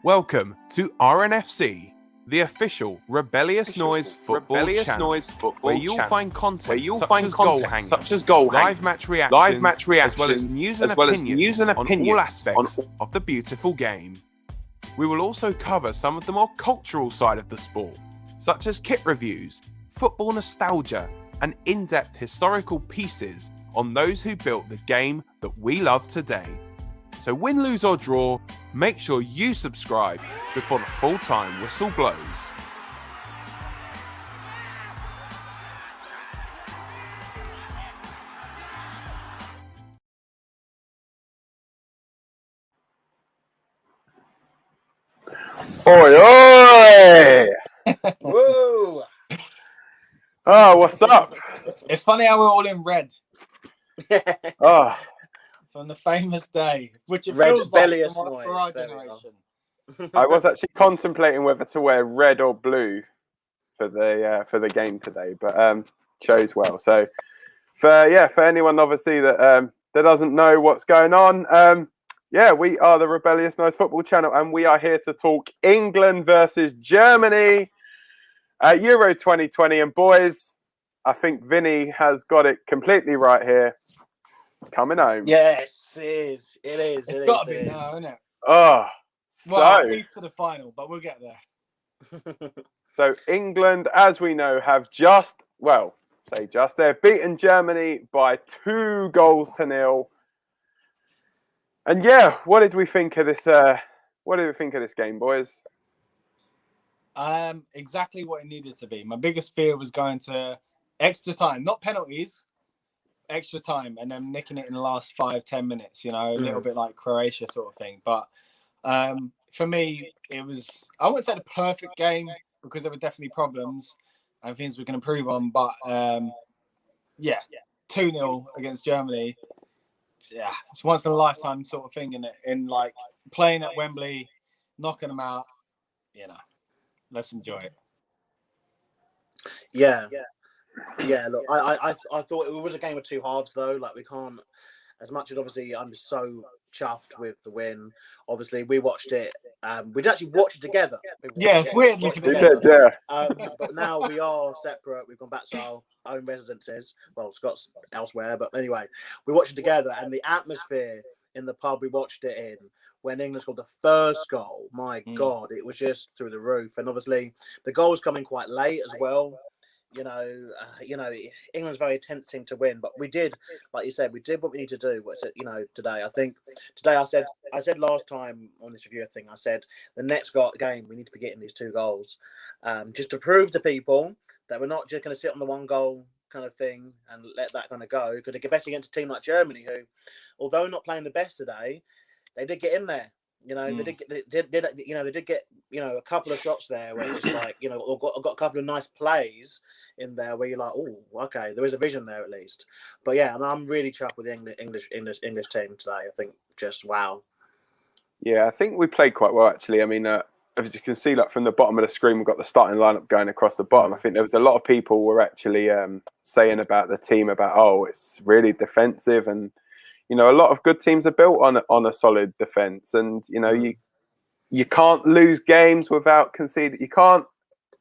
Welcome to RNFC, the official Rebellious Noise Football Channel, where you'll find content such as goal hanging, live match reactions, as well as news and opinions on all aspects of the beautiful game. We will also cover some of the more cultural side of the sport, such as kit reviews, football nostalgia, and in-depth historical pieces on those who built the game that we love today. So win, lose or draw, make sure you subscribe before the full-time whistle blows. Oi, oi! Woo! Oh, what's up? It's funny how we're all in red Oh, from the famous day, which it Red feels like Rebellious for Noise, our there we go. generation. I was actually contemplating whether to wear red or blue for the game today, but chose well. So for anyone obviously that doesn't know what's going on, we are the Rebellious Noise Football Channel, and we are here to talk England versus Germany at Euro 2020. And boys, I think Vinny has got it completely right here. It's coming home. Yes, it is. It is. It's got to be now, isn't it? Oh, Well, at least to the final, but we'll get there. So England, as we know, have they've beaten Germany by 2-0. And what did we think of this? What did we think of this game, boys? Exactly what it needed to be. My biggest fear was going to extra time, not penalties, extra time, and then nicking it in the last 5-10 minutes. You know, a little bit like Croatia sort of thing. But for me, it was, I wouldn't say the perfect game because there were definitely problems and things we can improve on. But 2-0 against Germany. Yeah, it's once in a lifetime sort of thing, in like playing at Wembley, knocking them out. You know, let's enjoy it. Yeah. Look, I thought it was a game of two halves though. Like we can't, as much as obviously I'm so chuffed with the win. Obviously, we watched it. We'd actually watched it together. Yeah, it's weird looking at this. But now we are separate. We've gone back to our own residences. Well, Scott's elsewhere, but anyway, we watched it together, and the atmosphere in the pub we watched it in when England scored the first goal, my God, it was just through the roof. And obviously, the goal was coming quite late as well. England's very tense team to win, but we did, like you said, we did what we need to do. Today, I think today I said last time on this review thing, I said the next game we need to be getting these 2 goals, just to prove to people that we're not just going to sit on the 1 goal kind of thing and let that kind of go. Because they get better against a team like Germany, who, although not playing the best today, they did get in there. You know, they did get a couple of shots there where it's just like, or got a couple of nice plays in there where you're like, oh, okay, there is a vision there at least. But yeah, and I'm really chuffed with the English team today. I think just wow. Yeah, I think we played quite well actually. I mean, as you can see, like from the bottom of the screen, we've got the starting lineup going across the bottom. I think there was a lot of people were actually saying about the team it's really defensive, and a lot of good teams are built on a solid defense, and you can't lose games without conceding. You can't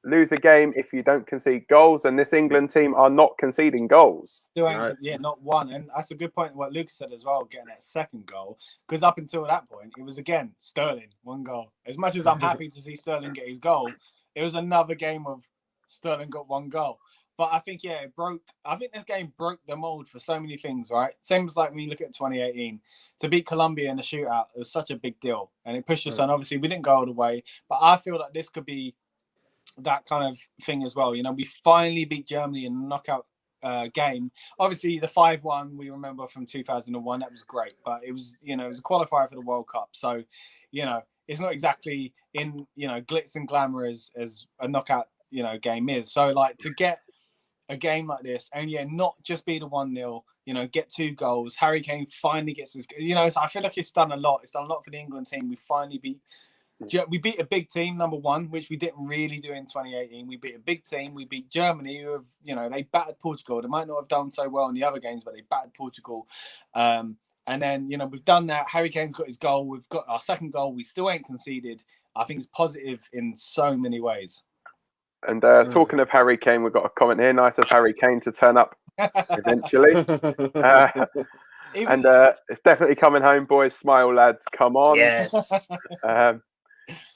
lose a game if you don't concede goals, and this England team are not conceding goals. Not one. And that's a good point what Luke said as well, getting that second goal, because up until that point it was again Sterling 1 goal. As much as I'm happy to see Sterling get his goal, it was another game of Sterling got 1 goal. But I think I think this game broke the mold for so many things, right? Same as like when you look at 2018, to beat Colombia in a shootout, it was such a big deal, and it pushed us on. Obviously, we didn't go all the way, but I feel like this could be that kind of thing as well. We finally beat Germany in a knockout game. Obviously, the 5-1 we remember from 2001, that was great, but it was it was a qualifier for the World Cup, so it's not exactly in glitz and glamour as a knockout game is. So like to get a game like this and not just be the 1-0, get 2 goals. Harry Kane finally gets his, so I feel like it's done a lot. It's done a lot for the England team. We finally beat a big team, number one, which we didn't really do in 2018. We beat a big team. We beat Germany, who have, they battered Portugal. They might not have done so well in the other games, but they battered Portugal. And then, we've done that. Harry Kane's got his goal. We've got our second goal. We still ain't conceded. I think it's positive in so many ways. And talking of Harry Kane, we've got a comment here. Nice of Harry Kane to turn up eventually. And it's definitely coming home, boys. Smile, lads. Come on. Yes.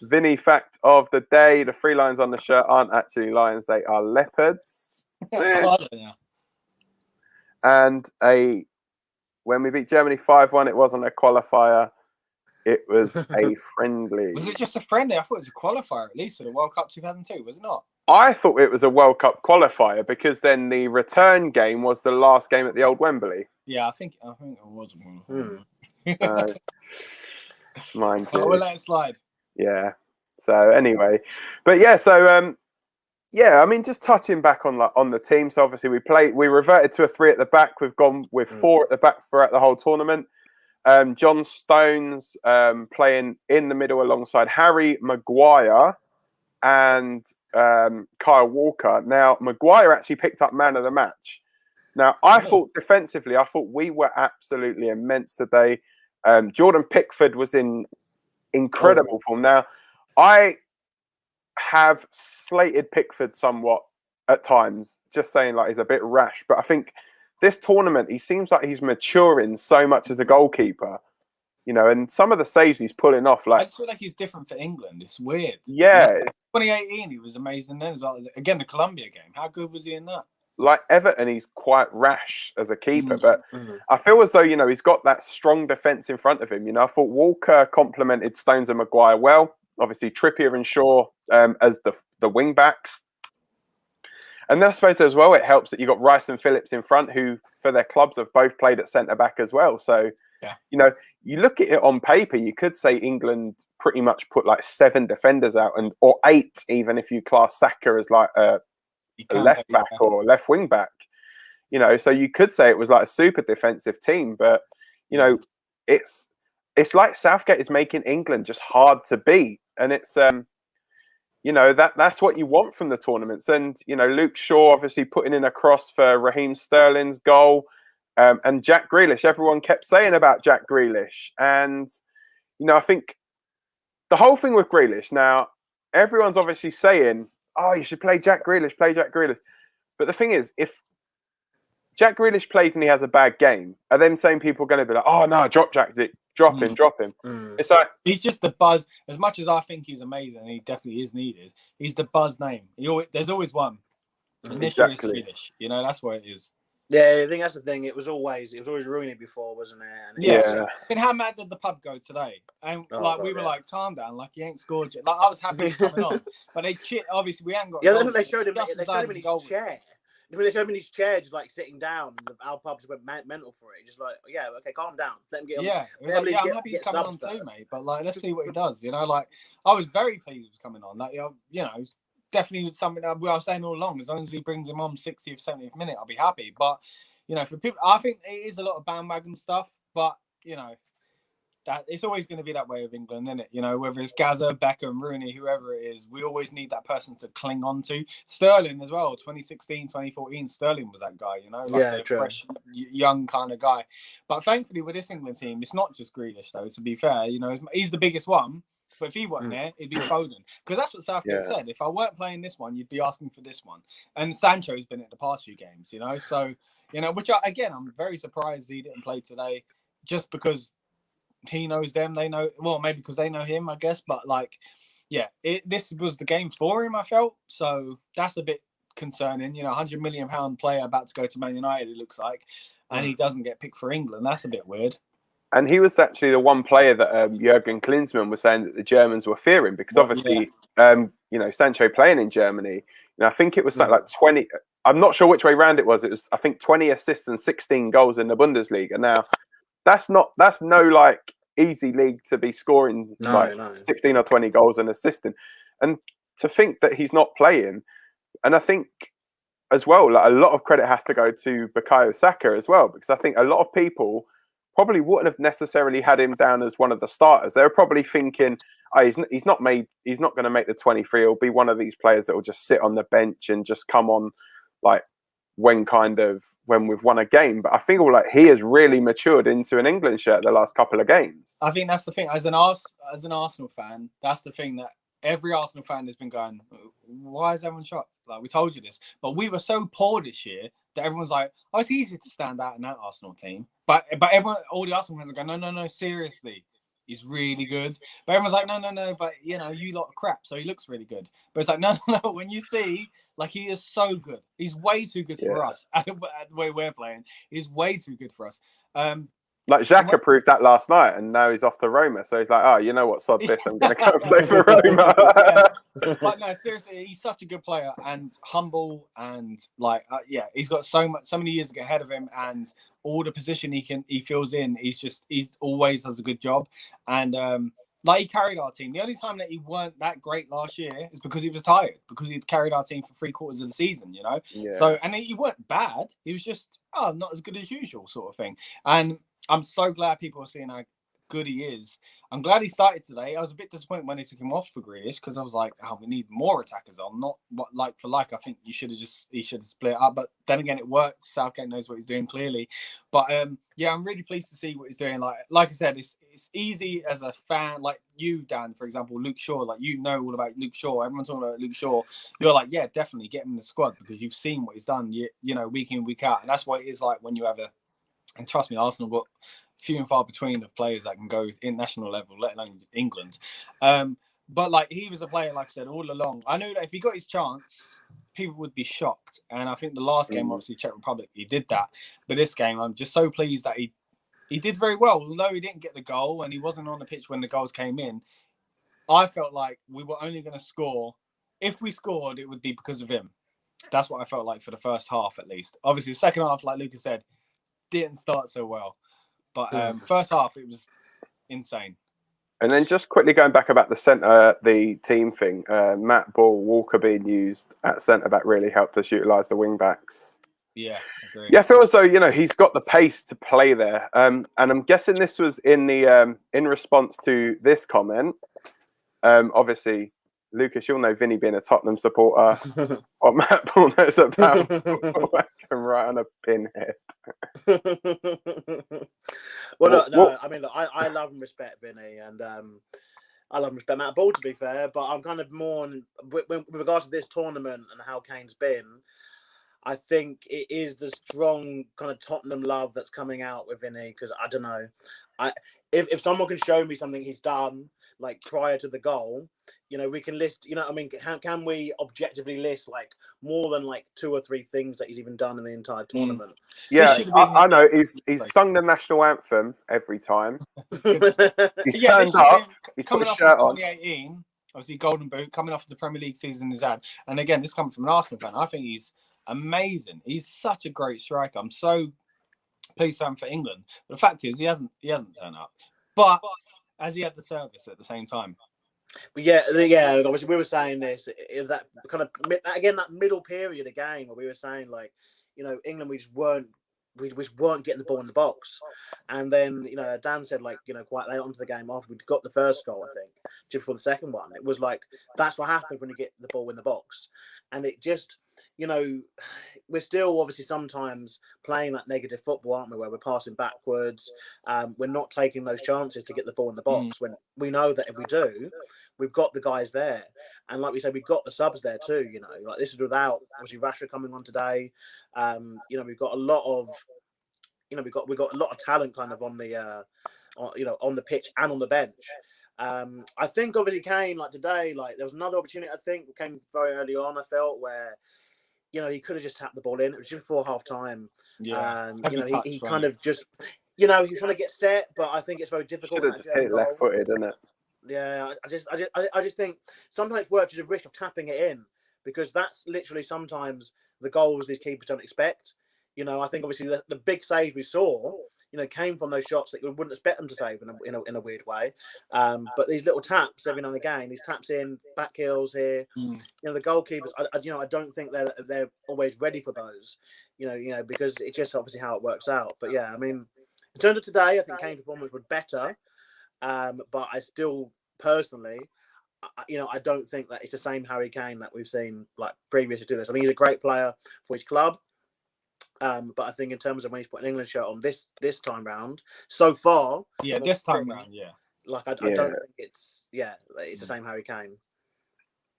Vinny fact of the day. The 3 lions on the shirt aren't actually lions. They are leopards. And when we beat Germany 5-1, it wasn't a qualifier. It was a friendly. Was it just a friendly? I thought it was a qualifier, at least, for the World Cup 2002, was it not? I thought it was a World Cup qualifier because then the return game was the last game at the old Wembley. Yeah, I think it was one. So, mine too. We'll let it slide. Yeah. So anyway, but yeah. So I mean, just touching back on the team. So obviously we reverted to a 3 at the back. We've gone with 4 at the back throughout the whole tournament. John Stones playing in the middle alongside Harry Maguire and Kyle Walker. Now, Maguire actually picked up man of the match. Now, I thought defensively, we were absolutely immense today. Jordan Pickford was in incredible form. Now, I have slated Pickford somewhat at times, just saying like he's a bit rash, but I think this tournament, he seems like he's maturing so much as a goalkeeper, and some of the saves he's pulling off. Like, I just feel like he's different for England. It's weird. Yeah. 2018, he was amazing then as well. Again, the Colombia game. How good was he in that? Like Everton, he's quite rash as a keeper, but I feel as though, he's got that strong defence in front of him. I thought Walker complemented Stones and Maguire well. Obviously, Trippier and Shaw as the wing backs. And then I suppose as well, it helps that you got Rice and Phillips in front, who for their clubs have both played at centre back as well. So, you look at it on paper, you could say England pretty much put like 7 defenders out, or 8, even if you class Saka as like a left back or left wing back. So you could say it was like a super defensive team, but it's like Southgate is making England just hard to beat, and it's that's what you want from the tournaments. And Luke Shaw obviously putting in a cross for Raheem Sterling's goal, and Jack Grealish. Everyone kept saying about Jack Grealish, and I think the whole thing with Grealish now, everyone's obviously saying, "Oh, you should play Jack Grealish, play Jack Grealish." But the thing is, if Jack Grealish plays and he has a bad game, are them same people going to be like, "Oh no, drop him." It's like he's just the buzz. As much as I think he's amazing, he definitely is needed. He's the buzz name. There's always one. Initially, exactly. Swedish. That's what it is. Yeah, I think that's the thing. It was always Rooney before, wasn't it? And yeah. And how mad did the pub go today? And we were like, calm down, like he ain't scored yet. Like I was happy coming on, but they obviously we hadn't got. Yeah, they showed him. They showed him in his chair. When they showed him in his chair, just like sitting down, our pub just went mental for it. Just like, yeah, okay, calm down. Let him get on. Yeah, I'm happy he's coming on too, mate. But like, let's see what he does. Like I was very pleased he was coming on. Like, definitely something that I was saying all along. As long as he brings him on 60th, 70th minute, I'll be happy. But for people, I think it is a lot of bandwagon stuff. But that it's always going to be that way with England, isn't it? Whether it's Gaza, Beckham, Rooney, whoever it is, we always need that person to cling on to. Sterling as well, 2016, 2014, Sterling was that guy, like a fresh, young kind of guy. But thankfully with this England team, it's not just Grealish though, to be fair. He's the biggest one, but if he wasn't there, it'd be Foden. Because that's what Southgate said. If I weren't playing this one, you'd be asking for this one. And Sancho's been at the past few games, So, which I'm very surprised he didn't play today, just because he knows them, they know, well, maybe because they know him, I guess. But this was the game for him, I felt. So that's a bit concerning. £100 million player about to go to Man United, it looks like, and he doesn't get picked for England. That's a bit weird. And he was actually the one player that Jurgen Klinsmann was saying that the Germans were fearing, because obviously, Sancho playing in Germany, I think it was like 20. I'm not sure which way round it was. It was, I think, 20 assists and 16 goals in the Bundesliga. Now, that's no like easy league to be scoring 16 or 20 goals and assisting. And to think that he's not playing, and I think as well, like, a lot of credit has to go to Bukayo Saka as well, because I think a lot of people probably wouldn't have necessarily had him down as one of the starters. They were probably thinking, he's not going to make the 23. He'll be one of these players that will just sit on the bench and just come on like when we've won a game. But I think he has really matured into an England shirt the last couple of games. I think that's the thing. As an Arsenal fan, that's the thing that every Arsenal fan has been going, why is everyone shocked? Like, we told you this. But we were so poor this year that everyone's like, oh, it's easy to stand out in that Arsenal team. But everyone, all the Arsenal fans are going, no, seriously. He's really good. But everyone's like, no, but, you lot are crap, so he looks really good. But it's like, no. When you see, he is so good. He's way too good for us. At the way we're playing, he's way too good for us. Xhaka proved that last night, and now he's off to Roma. So he's like, oh, you know what, sod this, I'm going to go and play for Roma. But no, seriously, he's such a good player and humble, and he's got so many years to get ahead of him, and all the position he fills in, he always does a good job. And he carried our team. The only time that he weren't that great last year is because he was tired, because he'd carried our team for 3/4 of the season, Yeah. So, and he weren't bad. He was just not as good as usual, sort of thing. And I'm so glad people are seeing how good he is. I'm glad he started today. I was a bit disappointed when they took him off for Grealish, because I was like, we need more attackers on, not like for like. I think he should have split it up. But then again, it worked. Southgate knows what he's doing clearly. But I'm really pleased to see what he's doing. Like I said, it's easy as a fan, like you, Dan, for example, Luke Shaw. All about Luke Shaw. Everyone's talking about Luke Shaw. You're like, yeah, definitely get him in the squad, because you've seen what he's done, week in, week out. And that's what it is like when you have and trust me, Arsenal got few and far between of players that can go international level, let alone England. But he was a player, like I said, all along. I knew that if he got his chance, people would be shocked. And I think the last game, obviously, Czech Republic, he did that. But this game, I'm just so pleased that he did very well. Although he didn't get the goal and he wasn't on the pitch when the goals came in, I felt like we were only going to score. If we scored, it would be because of him. That's what I felt like for the first half, at least. Obviously, the second half, like Lucas said, didn't start so well. But first half, it was insane. And then just quickly going back about the team thing, Matt Ball, Walker being used at centre-back really helped us utilise the wing-backs. Yeah, agree. Yeah, I feel as though, he's got the pace to play there. And I'm guessing this was in response to this comment. Obviously, Lucas, you'll know Vinny being a Tottenham supporter. What Matt Ball knows about whacking right on a pinhead. No. I mean, look, I love and respect Vinny, and I love and respect Matt Ball, to be fair. But I'm kind of more with regards to this tournament and how Kane's been. I think it is the strong kind of Tottenham love that's coming out with Vinny, because I don't know. If someone can show me something he's done prior to the goal, we can list, can we objectively list more than 2 or 3 things that he's even done in the entire tournament? Yeah, I know. He's sung the national anthem every time. He's turned up. He's put a shirt on. 2018, obviously Golden Boot, coming off the Premier League season he's had. And again, this comes from an Arsenal fan. I think he's amazing. He's such a great striker. I'm so pleased for him for England. But the fact is, he hasn't turned up. But has he had the service at the same time? But yeah. Obviously, we were saying this. It was that kind of that middle period of game where we were saying England, we just weren't getting the ball in the box. And then Dan said quite late onto the game after we got the first goal, I think just before the second one, it was that's what happens when you get the ball in the box. And it just we're still obviously sometimes playing that negative football, aren't we, where we're passing backwards. We're not taking those chances to get the ball in the box when we know that if we do, we've got the guys there. And like we said, we've got the subs there too, this is without obviously Rashford coming on today. We've got a lot of we've got a lot of talent kind of on the on the pitch and on the bench. I think obviously Kane, today, there was another opportunity, I think, came very early on, I felt, where he could have just tapped the ball in. It was just before half time. Yeah. And he kind of just he was trying to get set, but I think it's very difficult. Should have just hit it left footed, isn't it? Yeah, I just think sometimes it's worth just a risk of tapping it in, because that's literally sometimes the goals these keepers don't expect. I think obviously the big save we saw, came from those shots that you wouldn't expect them to save in a weird way. But these little taps every now and again, these taps in, back heels here, the goalkeepers, I don't think they're always ready for those, because it's just obviously how it works out. But yeah, I mean, in terms of today, I think Kane's performance was better. But I still personally, I don't think that it's the same Harry Kane that we've seen previously to this. I think he's a great player for his club. But I think in terms of when he's put an England shirt on this time round, so far, this time round, like I don't think it's the same Harry Kane.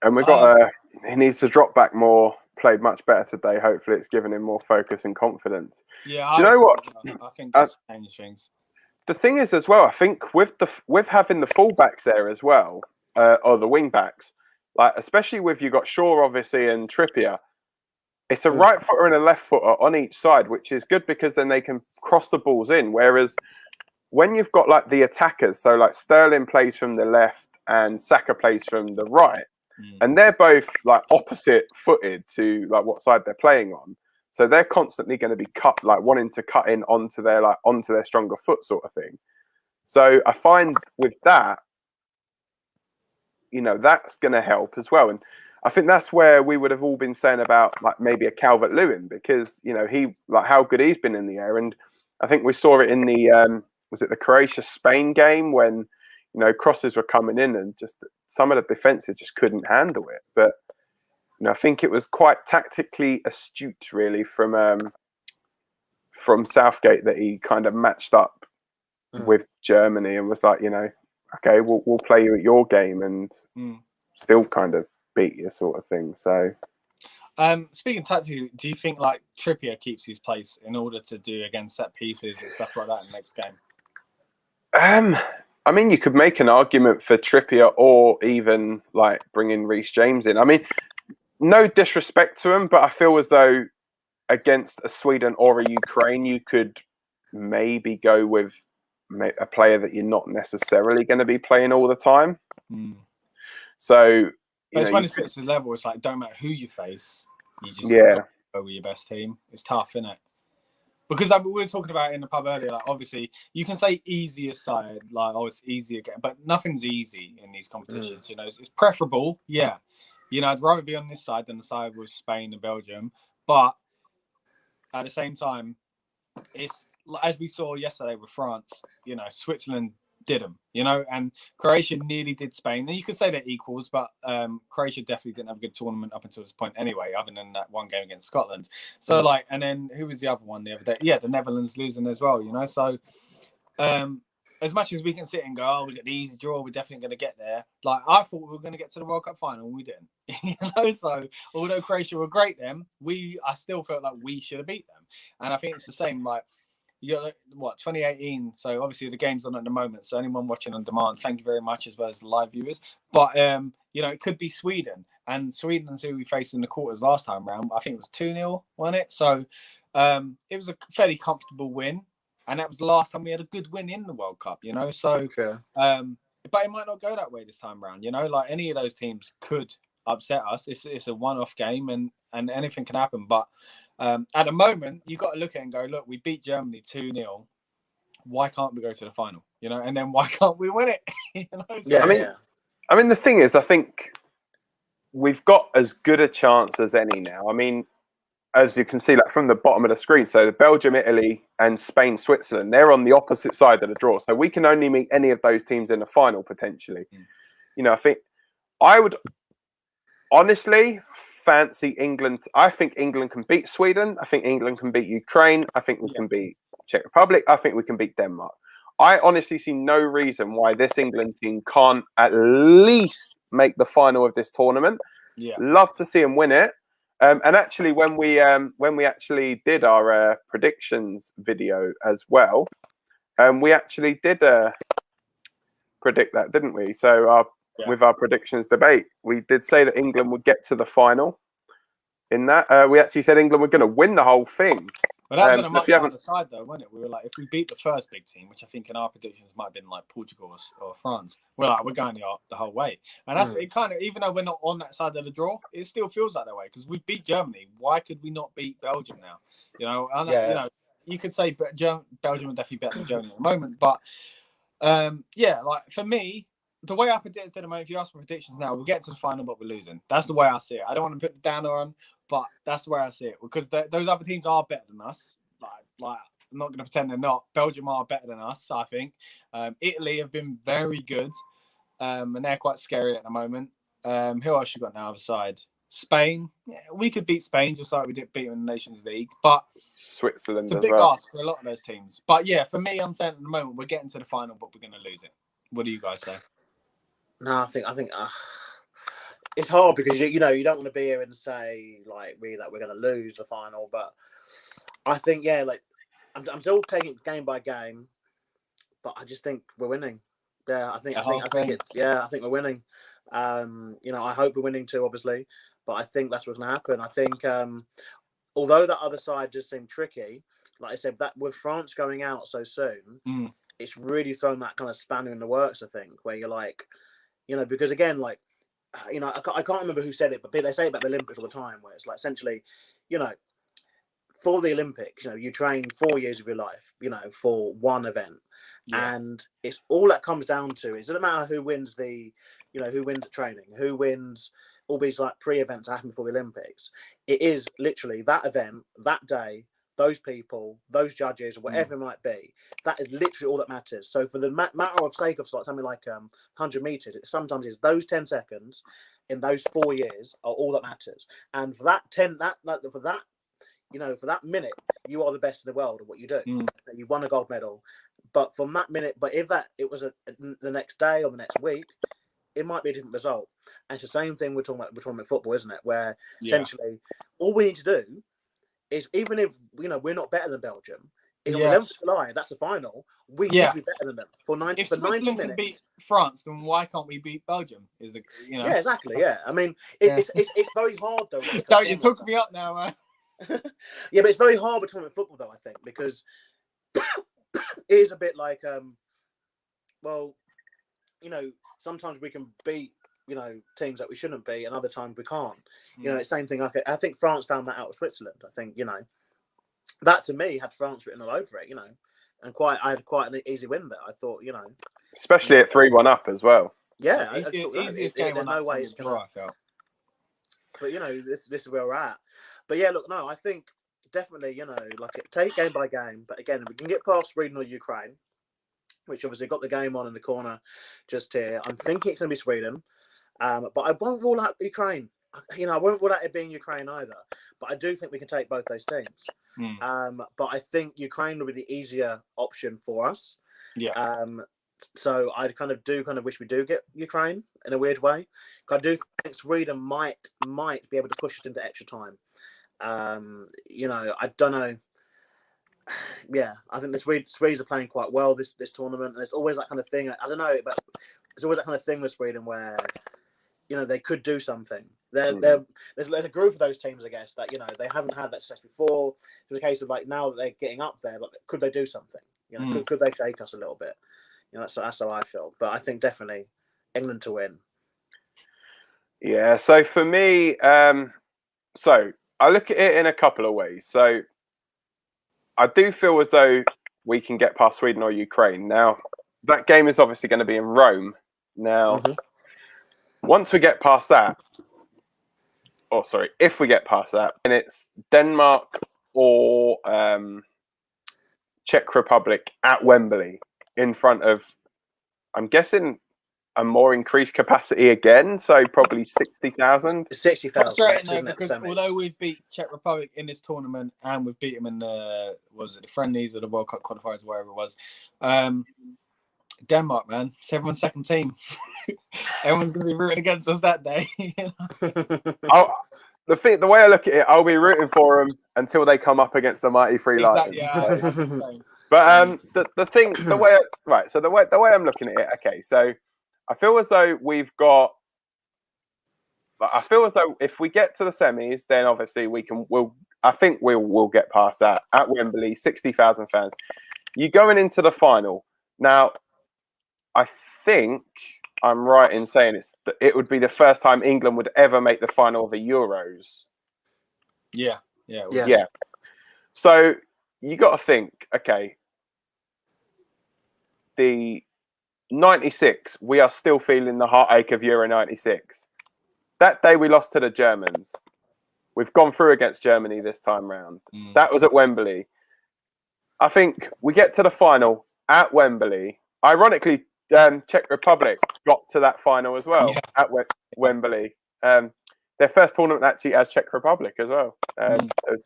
And we've got he needs to drop back more. Played much better today. Hopefully, it's given him more focus and confidence. Yeah, do you know what? I think that's changed things. The thing is, as well, I think with having the fullbacks there as well, or the wing backs, like especially with you got Shaw obviously and Trippier, it's a right footer and a left footer on each side, which is good because then they can cross the balls in. Whereas when you've got like the attackers, so like Sterling plays from the left and Saka plays from the right. And they're both like opposite footed to like what side they're playing on. So they're constantly going to be wanting to cut in onto their stronger foot sort of thing. So I find with that, that's going to help as well. And I think that's where we would have all been saying about like maybe a Calvert-Lewin because, he like how good he's been in the air. And I think we saw it in the, was it the Croatia-Spain game when, crosses were coming in and just some of the defenses just couldn't handle it. But, I think it was quite tactically astute, really, from Southgate that he kind of matched up with Germany and was like, okay, we'll play you at your game and still kind of beat you sort of thing. So, speaking tactically, do you think like Trippier keeps his place in order to do against set pieces and stuff like that in the next game? I mean, you could make an argument for Trippier or even like bringing Reece James in. I mean, no disrespect to him, but I feel as though against a Sweden or a Ukraine, you could maybe go with a player that you're not necessarily going to be playing all the time. So, when it gets to the level, it's like, don't matter who you face, you just go with your best team. It's tough, isn't it? Because we were talking about it in the pub earlier, like obviously you can say easier side, like it's easier, but nothing's easy in these competitions. It's preferable, I'd rather be on this side than the side with Spain and Belgium, but at the same time, it's as we saw yesterday with France. Switzerland did them, and Croatia nearly did Spain. And you could say they're equals, but Croatia definitely didn't have a good tournament up until this point anyway, other than that one game against Scotland. So and then who was the other one the other day? Yeah, the Netherlands losing as well, So as much as we can sit and go, oh, we get the easy draw, we're definitely going to get there. Like I thought we were going to get to the World Cup final, and we didn't. So although Croatia were great, I still felt like we should have beat them. And I think it's the same. Like you got 2018. So obviously the game's on at the moment. So anyone watching on demand, thank you very much, as well as the live viewers. But it could be Sweden, and Sweden's who we faced in the quarters last time round. I think it was 2-0, wasn't it? So it was a fairly comfortable win. And that was the last time we had a good win in the World Cup, So, but it might not go that way this time around, Like any of those teams could upset us. It's a one-off game, and anything can happen. But at the moment, you got to look at it and go, look, we beat Germany 2-0. Why can't we go to the final? And then why can't we win it? So, I mean, the thing is, I think we've got as good a chance as any now. I mean, as you can see, like from the bottom of the screen, so the Belgium, Italy, and Spain, Switzerland, they're on the opposite side of the draw. So we can only meet any of those teams in the final potentially. I think I would honestly fancy England. I think England can beat Sweden. I think England can beat Ukraine. I think we can beat Czech Republic. I think we can beat Denmark. I honestly see no reason why this England team can't at least make the final of this tournament. Love to see them win it. And actually, when we actually did our predictions video as well, we actually did predict that, didn't we? So with our predictions debate, we did say that England would get to the final. In that, we actually said England were going to win the whole thing. But that was on a much harder side, though, wasn't it? We were like, if we beat the first big team, which I think in our predictions might have been like Portugal or France, we're going the whole way. And that's it. Kind of, even though we're not on that side of the draw, it still feels like that way because we beat Germany. Why could we not beat Belgium now? You could say Belgium are definitely better than Germany at the moment, but like for me, the way I predicted at the moment, if you ask for predictions now, we'll get to the final, but we're losing. That's the way I see it. I don't want to put the downer on, but that's the way I see it because those other teams are better than us. Like I'm not going to pretend they're not. Belgium are better than us, I think. Italy have been very good, and they're quite scary at the moment. Who else you got on the other side? Spain. Yeah, we could beat Spain just like we did beat them in the Nations League, but Switzerland it's a as big well. ask for a lot of those teams. But yeah, for me, I'm saying at the moment we're getting to the final, but we're going to lose it. What do you guys say? No, I think it's hard because you know you don't want to be here and say like we're going to lose the final, but I think like I'm still taking it game by game, but I just think we're winning. Yeah, I think we're winning. I hope we're winning too, obviously, but I think that's what's going to happen. I think although that other side does seem tricky, like I said, that with France going out so soon, it's really thrown that kind of spanner in the works. I think where you're like, because again, like, I can't remember who said it, but they say it about the Olympics all the time, where it's like essentially, for the Olympics, you train 4 years of your life, for one event. Yeah. And it's all that comes down to is it doesn't matter who wins who wins at training, who wins all these like pre-events that happen before the Olympics. It is literally that event, that day, those people, those judges, whatever it might be. That is literally all that matters. So for the matter of sake of something like 100 meters, it sometimes is those 10 seconds in those 4 years are all that matters. And for that for that minute, you are the best in the world at what you do. You won a gold medal. But from that minute, if it was the next day or the next week, it might be a different result. And it's the same thing we're talking about football, isn't it? Where essentially all we need to do is, even if we're not better than Belgium, if on the 11th of July, that's the final, we need to be better than them for 90 minutes. Can beat France, then why can't we beat Belgium? Yeah, exactly. Yeah, I mean, it's very hard though. Don't you talk me up now, man? Yeah, but it's very hard with tournament football though, I think, because it is a bit like, sometimes we can beat, teams that we shouldn't beat, and other times we can't. It's the same thing. I think France found that out with Switzerland. I think, that to me had France written all over it, and I had quite an easy win there. I thought, especially at 3-1 up as well. Yeah, easiest game. There's no way it's going to. But this is where we're at. But yeah, look, no, I think definitely, take game by game. But again, if we can get past Sweden or Ukraine, which obviously got the game on in the corner just here, I'm thinking it's going to be Sweden. But I won't rule out Ukraine. I won't rule out it being Ukraine either. But I do think we can take both those teams. But I think Ukraine will be the easier option for us. Yeah. So I kind of wish we do get Ukraine in a weird way. I do think Sweden might be able to push it into extra time. I don't know. Yeah, I think the Swedes are playing quite well this tournament. And there's always that kind of thing. I don't know, but there's always that kind of thing with Sweden where they could do something. There's a group of those teams, I guess, that they haven't had that success before. It's a case of like now that they're getting up there, like, could they do something? Could they shake us a little bit? That's how I feel. But I think definitely England to win. Yeah. So for me, so I look at it in a couple of ways. So I do feel as though we can get past Sweden or Ukraine. Now, that game is obviously going to be in Rome. Now, once we get past that, if we get past that, then it's Denmark or Czech Republic at Wembley in front of, I'm guessing, a more increased capacity again, so probably 60,000. 60,000. Because although we've beat Czech Republic in this tournament and we've beat them in the friendlies or the World Cup qualifiers, wherever it was, Denmark, man, it's everyone's second team. Everyone's going to be rooting against us that day. The way I look at it, I'll be rooting for them until they come up against the mighty Three Lions. Yeah. But the way I'm looking at it, okay, so I feel as though if we get to the semis, then obviously I think we'll get past that at Wembley, 60,000 fans. You're going into the final. Now, I think I'm right in saying it would be the first time England would ever make the final of the Euros. Yeah. So you got to think, okay, the 96, we are still feeling the heartache of Euro 96. That day we lost to the Germans. We've gone through against Germany this time round. That was at Wembley. I think we get to the final at Wembley. Ironically, Czech Republic got to that final as well at Wembley. their first tournament actually as Czech Republic as well.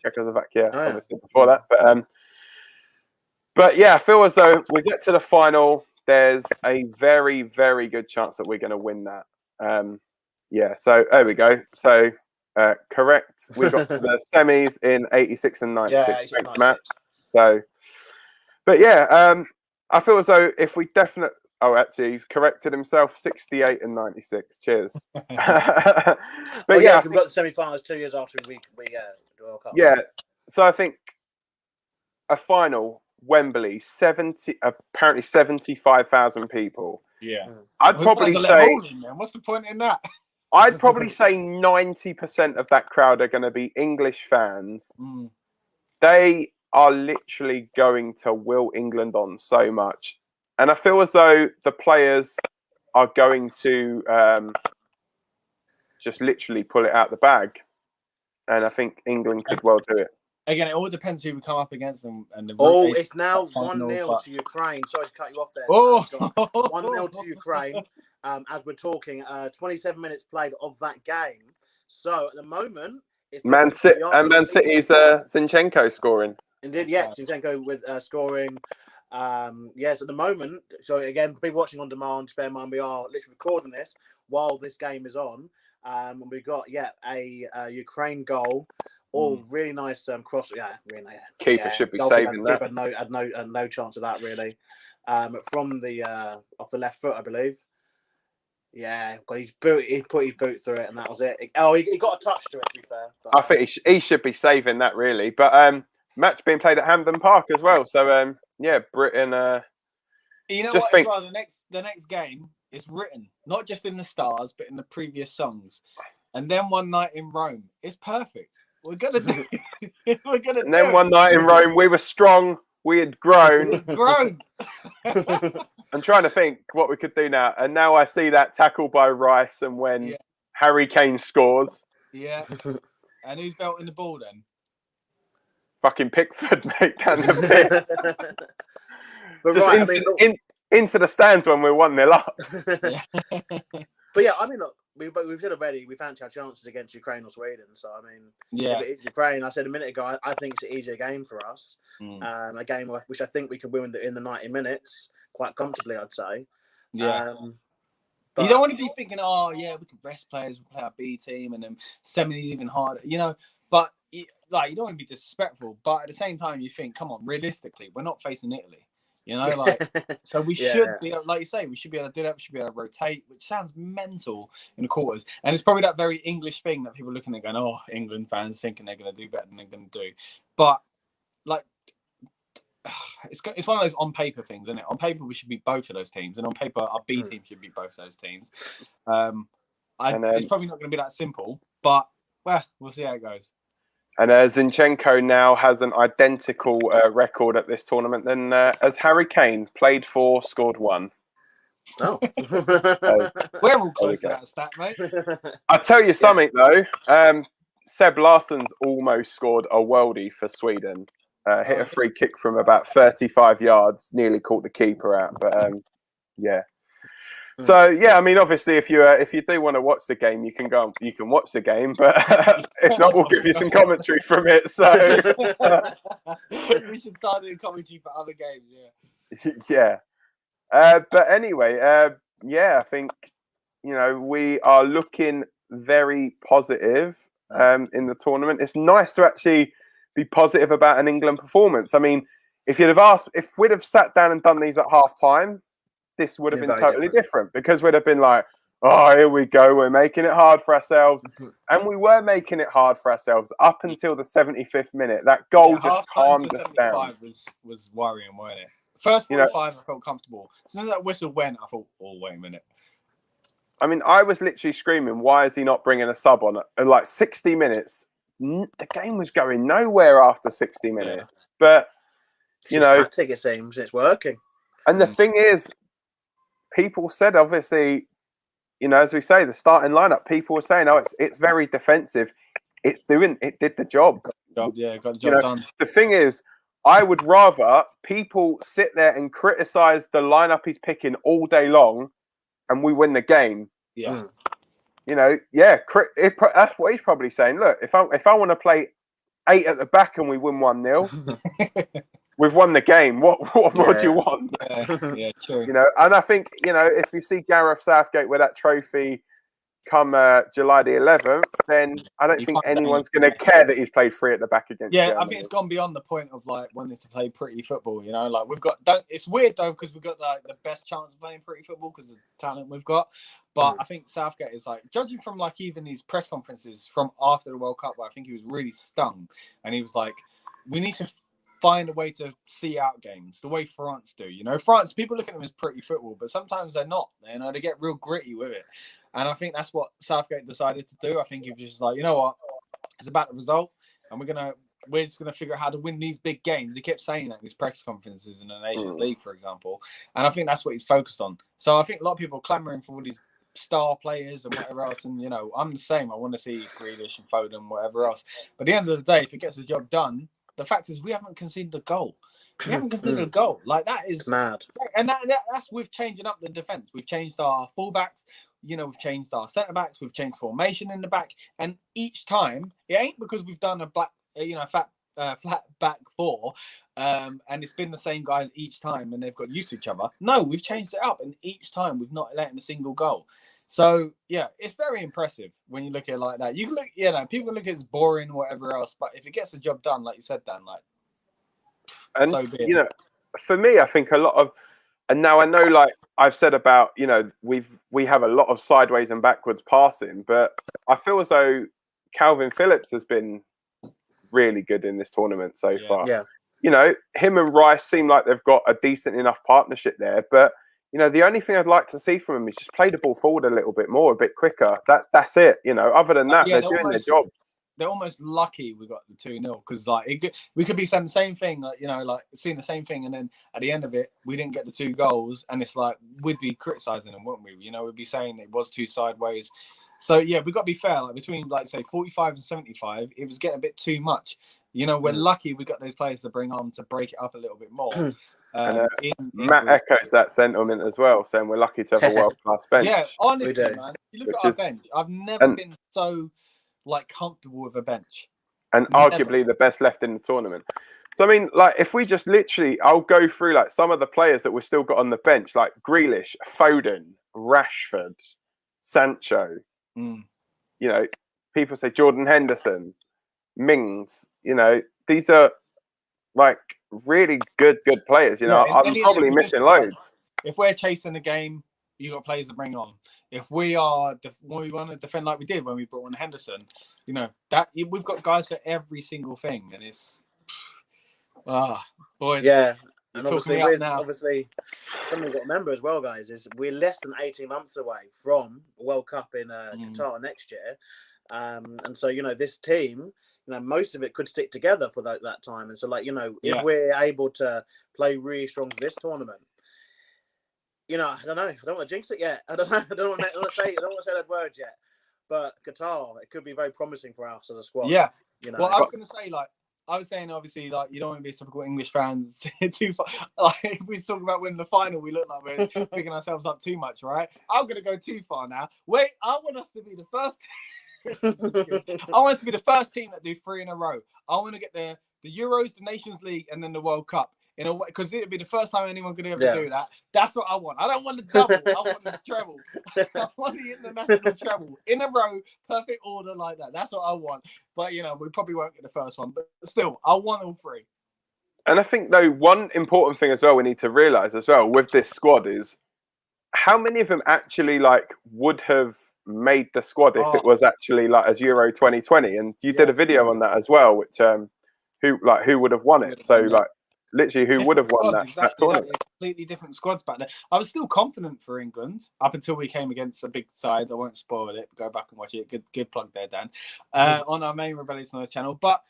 Czechoslovakia, Oh, yeah. obviously before that. But yeah, I feel as though we get to the final. There's a very, very good chance that we're going to win that. So there we go. So correct. We got to the semis in 86 and 96. Yeah, Thanks, 96. Matt. So, but yeah, I feel as though if we definitely. Oh, actually, he's corrected himself. 68 and 96. Cheers. But we yeah, got the semi-finals 2 years after we the World Cup. Yeah, so I think a final, Wembley, apparently 75,000 people. Yeah, I'd probably say. What's the point in that? I'd probably say 90% of that crowd are going to be English fans. They are literally going to will England on so much. And I feel as though the players are going to just literally pull it out the bag. And I think England could well do it. Again, it all depends who we come up against them. And it's now 1-0 to Ukraine. Sorry to cut you off there. 1-0 to Ukraine. As we're talking, 27 minutes played of that game. So at the moment, it's Man City's Zinchenko scoring. Indeed, yeah, Zinchenko with scoring. Yes, at the moment. So again, people watching on demand, bear in mind we are literally recording this while this game is on. And we got a Ukraine goal. All really nice cross. Yeah, really nice. Keeper should be saving that. Keeper had no chance of that really. From the off the left foot, I believe. Yeah, got his boot. He put his boot through it, and that was it. He got a touch to it. To be fair, I think he should be saving that really. But match being played at Hampden Park as well. So yeah, Britain. You know what? As well, the next game is written not just in the stars, but in the previous songs. And then One Night in Rome. It's perfect. We're gonna do. We're gonna. And then One Night in Rome, we were strong. We had grown. I'm trying to think what we could do now. And now I see that tackle by Rice, and when Harry Kane scores. Yeah. And who's belting the ball then? Fucking Pickford, mate, down the pitch. Just into the stands when we're 1-0 up. But yeah, I mean, look, we've said already we fancy our chances against Ukraine or Sweden. So I mean, if it's Ukraine, I said a minute ago, I think it's an easier game for us. A game which I think we can win in the 90 minutes quite comfortably, I'd say. Yeah. But you don't want to be thinking, oh yeah, we can rest players, we play our B team, and then semis even harder, you know. But you don't want to be disrespectful. But at the same time, you think, come on, realistically, we're not facing Italy. You know, so we should be, like you say, we should be able to do that. We should be able to rotate, which sounds mental in the quarters. And it's probably that very English thing that people are looking at going, oh, England fans thinking they're going to do better than they're going to do. But, it's one of those on paper things, isn't it? On paper, we should beat both of those teams. And on paper, our B team should beat both of those teams. It's probably not going to be that simple. But, well, we'll see how it goes. And Zinchenko now has an identical record at this tournament than as Harry Kane. Played 4, scored 1. Oh. We're all close to that stat, mate. I'll tell you something, though. Seb Larsson's almost scored a worldie for Sweden. Hit a free kick from about 35 yards. Nearly caught the keeper out. But, yeah. So yeah, I mean, obviously, if you do want to watch the game, you can watch the game. But if not, we'll give you some commentary from it. So we should start doing commentary for other games. Yeah. But anyway, I think we are looking very positive in the tournament. It's nice to actually be positive about an England performance. I mean, if we'd have sat down and done these at half time, this would have been totally different because we'd have been like, oh, here we go. We're making it hard for ourselves. And we were making it hard for ourselves up until the 75th minute. That goal just calmed us down. Was worrying, weren't it? First 45, I felt comfortable. As soon as that whistle went, I thought, oh, wait a minute. I mean, I was literally screaming, why is he not bringing a sub on? At like 60 minutes, the game was going nowhere after 60 minutes. But, tactic, it seems. It's working. And the thing is, people said, obviously, as we say, the starting lineup, people were saying, oh, it's very defensive. It did the job. Got the job done. The thing is, I would rather people sit there and criticize the lineup he's picking all day long and we win the game. Yeah. that's what he's probably saying. Look, if I want to play 8 at the back and we win 1-0, we've won the game. What do you want? Yeah, true. And I think if you see Gareth Southgate with that trophy come July the 11th, then I don't think anyone's going to care that he's played 3 at the back against Germany. I think it's gone beyond the point of like wanting to play pretty football. Like we've got. It's weird though because we've got like the best chance of playing pretty football because of the talent we've got. But I think Southgate is like, judging from like even his press conferences from after the World Cup, where I think he was really stung, and he was like, "We need to find a way to see out games the way France do." France, people look at them as pretty football, but sometimes they're not. They get real gritty with it. And I think that's what Southgate decided to do. I think he was just like, you know what, it's about the result, and we're just gonna figure out how to win these big games. He kept saying that in his press conferences in the Nations League, for example. And I think that's what he's focused on. So I think a lot of people are clamoring for all these star players and whatever else. And I'm the same. I want to see Grealish and Foden, whatever else. But at the end of the day, if it gets the job done, the fact is we haven't conceded a goal. We haven't conceded a goal. Like that is mad. And that's with changing up the defense. We've changed our fullbacks. We've changed our centre backs. We've changed formation in the back. And each time, it ain't because we've done a flat back 4, and it's been the same guys each time, and they've got used to each other. No, we've changed it up, and each time we've not let in a single goal. So yeah, it's very impressive when you look at it like that. You can look, people look at it as boring, or whatever else, but if it gets the job done, like you said, Dan, and so be it. For me, I think a lot of, and now I know, like I've said about, we have a lot of sideways and backwards passing, but I feel as though Calvin Phillips has been really good in this tournament so far. Yeah. Him and Rice seem like they've got a decent enough partnership there, but the only thing I'd like to see from them is just play the ball forward a little bit more, a bit quicker. That's it. Other than that, they're doing their jobs. They're almost lucky we got the 2-0 because we could be saying the same thing, seeing the same thing, and then at the end of it, we didn't get the 2 goals, and it's like we'd be criticising them, wouldn't we? We'd be saying it was too sideways. So yeah, we've got to be fair. Like between say 45 and 75, it was getting a bit too much. We're lucky we got those players to bring on to break it up a little bit more. Matt echoes that sentiment as well, saying we're lucky to have a world-class bench. Yeah, honestly, man, you look at our bench. I've never been so comfortable with a bench, and arguably the best left in the tournament. So I mean, if we just literally, I'll go through some of the players that we've still got on the bench, like Grealish, Foden, Rashford, Sancho. People say Jordan Henderson, Mings. These are really good players. I'm probably missing loads. If we're chasing the game, you got players to bring on. If we want to defend like we did when we brought on Henderson, that we've got guys for every single thing, and it's boys. Yeah, and obviously something we've got to remember as well, guys, is we're less than 18 months away from World Cup in Qatar next year, and so this team, most of it could stick together for that time, and so if we're able to play really strong for this tournament. I don't know. I don't want to jinx it yet. I don't want to say that word yet. But Qatar, it could be very promising for us as a squad. Yeah. Well, I was going to say, I was saying, obviously, you don't want to be typical English fans too far. If we talk about winning the final, we look like we're picking ourselves up too much, right? I'm going to go too far now. Wait, I want us to be the first. I want us to be the first team that do 3 in a row. I want to get the Euros, the Nations League, and then the World Cup. Because it'd be the first time anyone could ever do that. That's what I want. I don't want the double. I want the treble. I want the international treble in a row, perfect order like that. That's what I want. But we probably won't get the first one. But still, I want all 3. And I think though, one important thing as well we need to realise as well with this squad is how many of them actually would have made the squad if it was actually as Euro 2020. And you did a video on that as well, which who would have won it. So literally, who would have won that tournament? Completely different squads back then. I was still confident for England up until we came against a big side. I won't spoil it. Go back and watch it. Good plug there, Dan. On our main Rebellious Noise channel. But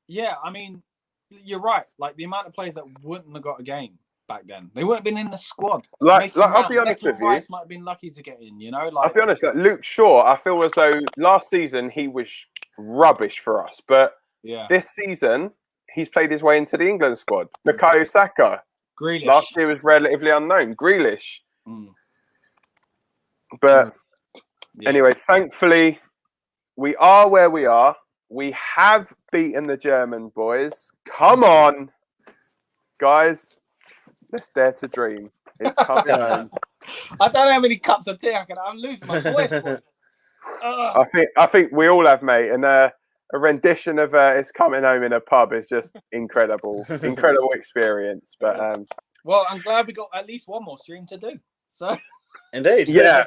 yeah, I mean, you're right. The amount of players that wouldn't have got a game back then, they wouldn't have been in the squad. I'll be honest with you. Rice might have been lucky to get in. I'll be honest. Luke Shaw, I feel as though last season he was rubbish for us, but this season. He's played his way into the England squad. Bukayo Saka. Grealish. Last year was relatively unknown. Grealish. But Yeah. Anyway, thankfully, we are where we are. We have beaten the German boys. Come on, guys. Let's dare to dream. It's coming home. I don't know how many cups of tea I can. I'm losing my voice. I think we all have, mate. And a rendition of "It's Coming Home" in a pub is just incredible, incredible experience. But well, I'm glad we got at least one more stream to do. So. Indeed. Yeah.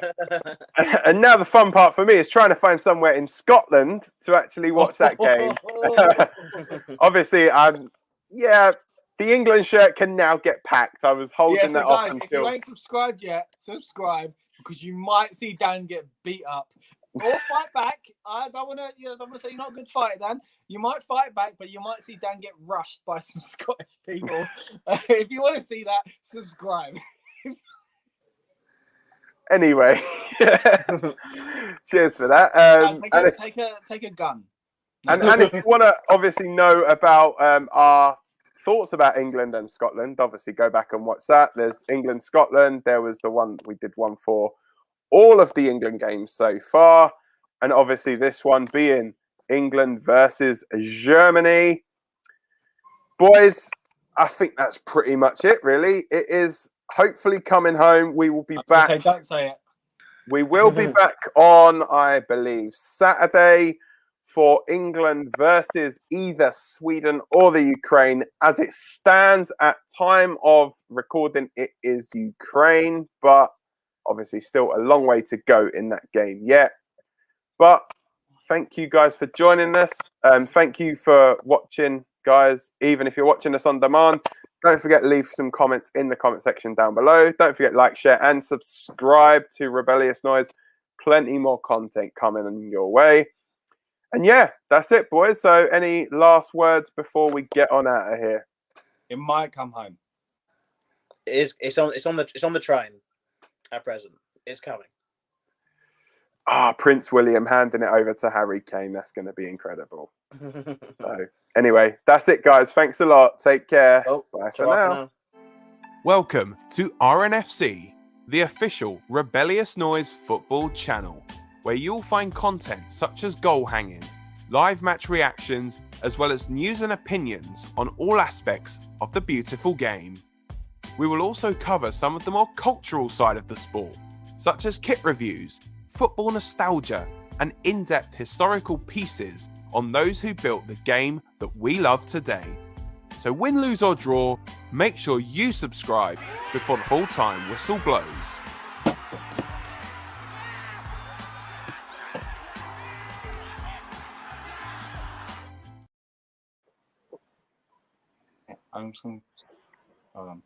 And now the fun part for me is trying to find somewhere in Scotland to actually watch that game. Obviously, the England shirt can now get packed. I was holding that off until... If you ain't subscribed yet, subscribe, because you might see Dan get beat up or fight back. I don't want to say you're not a good fighter, Dan. You might fight back, but you might see Dan get rushed by some Scottish people. If you want to see that, subscribe. Anyway, cheers for that. Take a gun. And if you want to obviously know about our thoughts about England and Scotland, obviously go back and watch that. There's England, Scotland. There was the one we did one for all of the England games so far. And obviously this one being England versus Germany. Boys, I think that's pretty much it, really. It is hopefully coming home. We will be back. Don't say it. We will be back on, I believe, Saturday for England versus either Sweden or the Ukraine. As it stands at time of recording, it is Ukraine, but obviously still a long way to go in that game yet. But thank you guys for joining us. Thank you for watching, guys. Even if you're watching us on demand, don't forget to leave some comments in the comment section down below. Don't forget to like, share, and subscribe to Rebellious Noise. Plenty more content coming in your way. And yeah, that's it, boys. So any last words before we get on out of here? It might come home. It's on the train at present. It's coming. Prince William handing it over to Harry Kane. That's going to be incredible. So anyway, that's it, guys. Thanks a lot. Take care. Bye for now. Welcome to RNFC, the official Rebellious Noise Football Channel, where you'll find content such as goal hanging, live match reactions, as well as news and opinions on all aspects of the beautiful game. We will also cover some of the more cultural side of the sport, such as kit reviews, football nostalgia, and in-depth historical pieces on those who built the game that we love today. So win, lose or draw, make sure you subscribe before the full-time whistle blows. I'm just going to... Hold on.